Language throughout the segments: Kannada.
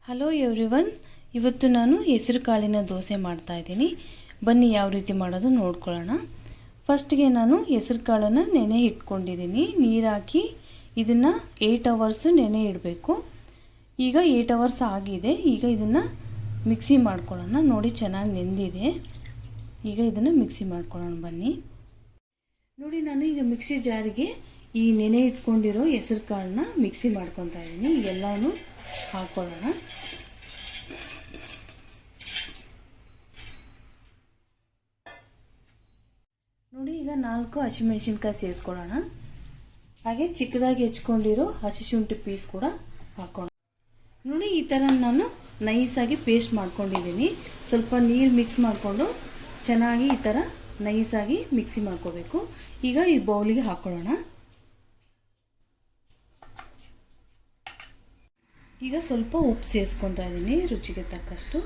ಹಲೋ ಎವ್ರಿವನ್, ಇವತ್ತು ನಾನು ಹೆಸರು ಕಾಳಿನ ದೋಸೆ ಮಾಡ್ತಾ ಇದ್ದೀನಿ. ಬನ್ನಿ ಯಾವ ರೀತಿ ಮಾಡೋದು ನೋಡ್ಕೊಳ್ಳೋಣ. ಫಸ್ಟ್ಗೆ ನಾನು ಹೆಸರು ಕಾಳನ್ನು ನೆನೆ ಇಟ್ಕೊಂಡಿದ್ದೀನಿ. ನೀರು ಹಾಕಿ ಇದನ್ನು 8 ಅವರ್ಸು ನೆನೆ ಇಡಬೇಕು. ಈಗ 8 ಅವರ್ಸ್ ಆಗಿದೆ. ಈಗ ಇದನ್ನು ಮಿಕ್ಸಿ ಮಾಡ್ಕೊಳ್ಳೋಣ. ನೋಡಿ ಚೆನ್ನಾಗಿ ನೆಂದಿದೆ. ಈಗ ಇದನ್ನು ಮಿಕ್ಸಿ ಮಾಡ್ಕೊಳ್ಳೋಣ ಬನ್ನಿ. ನೋಡಿ ನಾನು ಈಗ ಮಿಕ್ಸಿ ಜಾರಿಗೆ ಈ ನೆನೆ ಇಟ್ಕೊಂಡಿರೋ ಹೆಸರು ಕಾಳನ್ನ ಮಿಕ್ಸಿ ಮಾಡ್ಕೊತಾ ಇದ್ದೀನಿ. ಎಲ್ಲನೂ ಹಾಕ್ಕೊಳ್ಳೋಣ. ನೋಡಿ ಈಗ 4 ಹಸಿಮೆಣಸಿನ್ಕಾಯಿ ಸೇರಿಸ್ಕೊಳ್ಳೋಣ. ಹಾಗೆ ಚಿಕ್ಕದಾಗಿ ಹೆಚ್ಕೊಂಡಿರೋ ಹಸಿ ಶುಂಠಿ ಪೀಸ್ ಕೂಡ ಹಾಕೋಣ. ನೋಡಿ ಈ ಥರ ನಾನು ನೈಸಾಗಿ ಪೇಸ್ಟ್ ಮಾಡ್ಕೊಂಡಿದ್ದೀನಿ. ಸ್ವಲ್ಪ ನೀರು ಮಿಕ್ಸ್ ಮಾಡಿಕೊಂಡು ಚೆನ್ನಾಗಿ ಈ ಥರ ನೈಸಾಗಿ ಮಿಕ್ಸಿ ಮಾಡ್ಕೋಬೇಕು. ಈಗ ಈ ಬೌಲಿಗೆ ಹಾಕ್ಕೊಳ್ಳೋಣ. ಈಗ ಸ್ವಲ್ಪ ಉಪ್ಪು ಸೇರಿಸ್ಕೊತಾ ಇದ್ದೀನಿ ರುಚಿಗೆ ತಕ್ಕಷ್ಟು.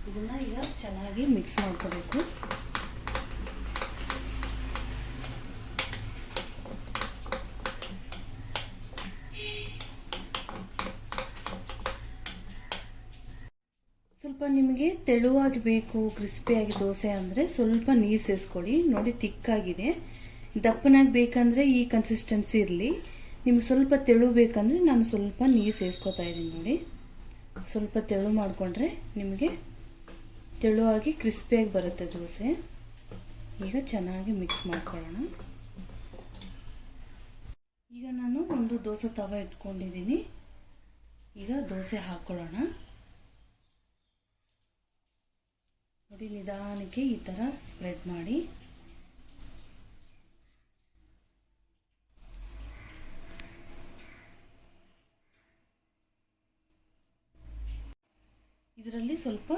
ಇದನ್ನು ಈಗ ಚೆನ್ನಾಗಿ ಮಿಕ್ಸ್ ಮಾಡ್ಕೋಬೇಕು. ಸ್ವಲ್ಪ ನಿಮಗೆ ತೆಳುವಾಗಿ ಬೇಕು, ಕ್ರಿಸ್ಪಿಯಾಗಿ ದೋಸೆ ಅಂದರೆ ಸ್ವಲ್ಪ ನೀರು ಸೇರಿಸ್ಕೊಳ್ಳಿ. ನೋಡಿ ತಿಕ್ಕಾಗಿದೆ. ದಪ್ಪನಾಗಿ ಬೇಕಂದರೆ ಈ ಕನ್ಸಿಸ್ಟೆನ್ಸಿ ಇರಲಿ. ನಿಮ್ಗೆ ಸ್ವಲ್ಪ ತೆಳು ಬೇಕಂದರೆ ನಾನು ಸ್ವಲ್ಪ ನೀರು ಸೇರಿಸ್ಕೊತಾ ಇದ್ದೀನಿ. ನೋಡಿ ಸ್ವಲ್ಪ ತೆಳು ಮಾಡಿಕೊಂಡ್ರೆ ನಿಮಗೆ ತೆಳುವಾಗಿ ಕ್ರಿಸ್ಪಿಯಾಗಿ ಬರುತ್ತೆ ದೋಸೆ. ಈಗ ಚೆನ್ನಾಗಿ ಮಿಕ್ಸ್ ಮಾಡ್ಕೊಳ್ಳೋಣ. ಈಗ ನಾನು ಒಂದು ದೋಸೆ ತವ ಇಟ್ಕೊಂಡಿದ್ದೀನಿ. ಈಗ ದೋಸೆ ಹಾಕ್ಕೊಳ್ಳೋಣ. ನೋಡಿ ನಿಧಾನಕ್ಕೆ ಈ ಥರ ಸ್ಪ್ರೆಡ್ ಮಾಡಿ. ಇದರಲ್ಲಿ ಸ್ವಲ್ಪ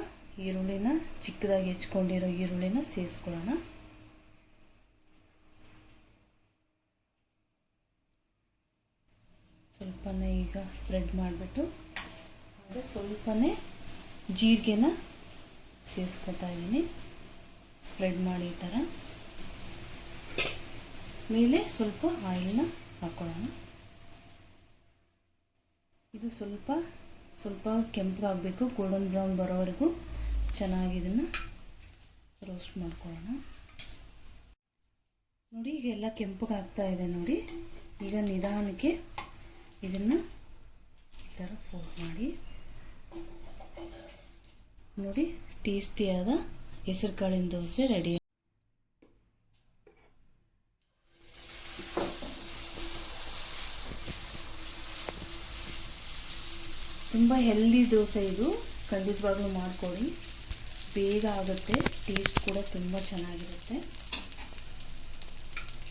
ಈರುಳ್ಳಿನ ಚಿಕ್ಕದಾಗಿ ಹೆಚ್ಕೊಂಡಿರೋ ಈರುಳ್ಳಿನ ಸೇರಿಸ್ಕೊಳ್ಳೋಣ. ಸ್ವಲ್ಪನೇ ಈಗ ಸ್ಪ್ರೆಡ್ ಮಾಡಿಬಿಟ್ಟು ಹಾಗೆ ಸ್ವಲ್ಪನೇ ಜೀರಿಗೆನ ಸೇರಿಸ್ಕೊತಾ ಇದ್ದೀನಿ. ಸ್ಪ್ರೆಡ್ ಮಾಡಿ ಈ ಥರ ಮೇಲೆ ಸ್ವಲ್ಪ ಆಯಿಲ್ನ ಹಾಕ್ಕೊಳ್ಳೋಣ. ಇದು ಸ್ವಲ್ಪ ಕೆಂಪಗಾಗಬೇಕು. ಗೋಲ್ಡನ್ ಬ್ರೌನ್ ಬರೋವರೆಗೂ ಚೆನ್ನಾಗಿ ಇದನ್ನು ರೋಸ್ಟ್ ಮಾಡ್ಕೊಳ್ಳೋಣ. ನೋಡಿ ಈಗ ಎಲ್ಲ ಕೆಂಪಗಾಗ್ತಾ ಇದೆ. ನೋಡಿ ಈಗ ನಿಧಾನಕ್ಕೆ ಇದನ್ನು ಈ ಥರ ಫೋಲ್ಡ್ ಮಾಡಿ. ನೋಡಿ ಟೇಸ್ಟಿಯಾದ ಹೆಸರು ಕಾಳಿನ ದೋಸೆ ರೆಡಿ. ತುಂಬ ಹೆಲ್ದಿ ದೋಸೆ ಇದು. ಖಂಡಿತವಾಗ್ಲೂ ಮಾಡಿಕೊಡಿ. ಬೇಗ ಆಗುತ್ತೆ. ಟೇಸ್ಟ್ ಕೂಡ ತುಂಬ ಚೆನ್ನಾಗಿರುತ್ತೆ.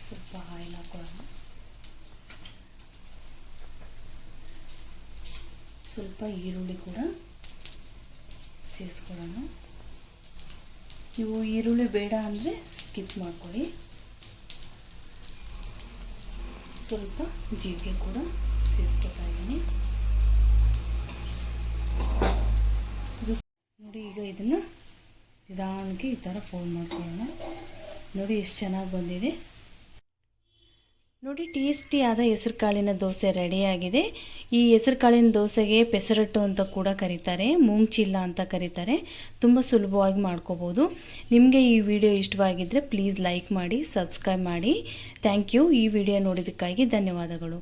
ಸ್ವಲ್ಪ ಆಯಿಲ್ ಹಾಕೊಳ್ಳೋಣ. ಸ್ವಲ್ಪ ಈರುಳ್ಳಿ ಕೂಡ ಸೇರಿಸ್ಕೊಳ್ಳೋಣ. ನೀವು ಈರುಳ್ಳಿ ಬೇಡ ಅಂದರೆ ಸ್ಕಿಪ್ ಮಾಡ್ಕೊಳ್ಳಿ. ಸ್ವಲ್ಪ ಜೀರಿಗೆ ಕೂಡ ಸೇರಿಸ್ಕೊತಾ ಇದ್ದೀನಿ. ನೋಡಿ ಈಗ ಇದನ್ನು ನಿಧಾನಕ್ಕೆ ಈ ಥರ ಫೋಲ್ಡ್ ಮಾಡ್ಕೊಳ್ಳೋಣ. ನೋಡಿ ಎಷ್ಟು ಚೆನ್ನಾಗಿ ಬಂದಿದೆ. ನೋಡಿ ಟೇಸ್ಟಿಯಾದ ಹೆಸರು ಕಾಳಿನ ದೋಸೆ ರೆಡಿಯಾಗಿದೆ. ಈ ಹೆಸರು ಕಾಳಿನ ದೋಸೆಗೆ ಪೆಸರಟ್ಟು ಅಂತ ಕೂಡ ಕರೀತಾರೆ, ಮೂಂಗ್ ಚಿಲ್ಲ ಅಂತ ಕರೀತಾರೆ. ತುಂಬ ಸುಲಭವಾಗಿ ಮಾಡ್ಕೋಬೋದು. ನಿಮಗೆ ಈ ವಿಡಿಯೋ ಇಷ್ಟವಾಗಿದ್ದರೆ ಪ್ಲೀಸ್ ಲೈಕ್ ಮಾಡಿ, ಸಬ್ಸ್ಕ್ರೈಬ್ ಮಾಡಿ. Thank you. ಈ ವಿಡಿಯೋ ನೋಡಿದ್ದಕ್ಕಾಗಿ ಧನ್ಯವಾದಗಳು.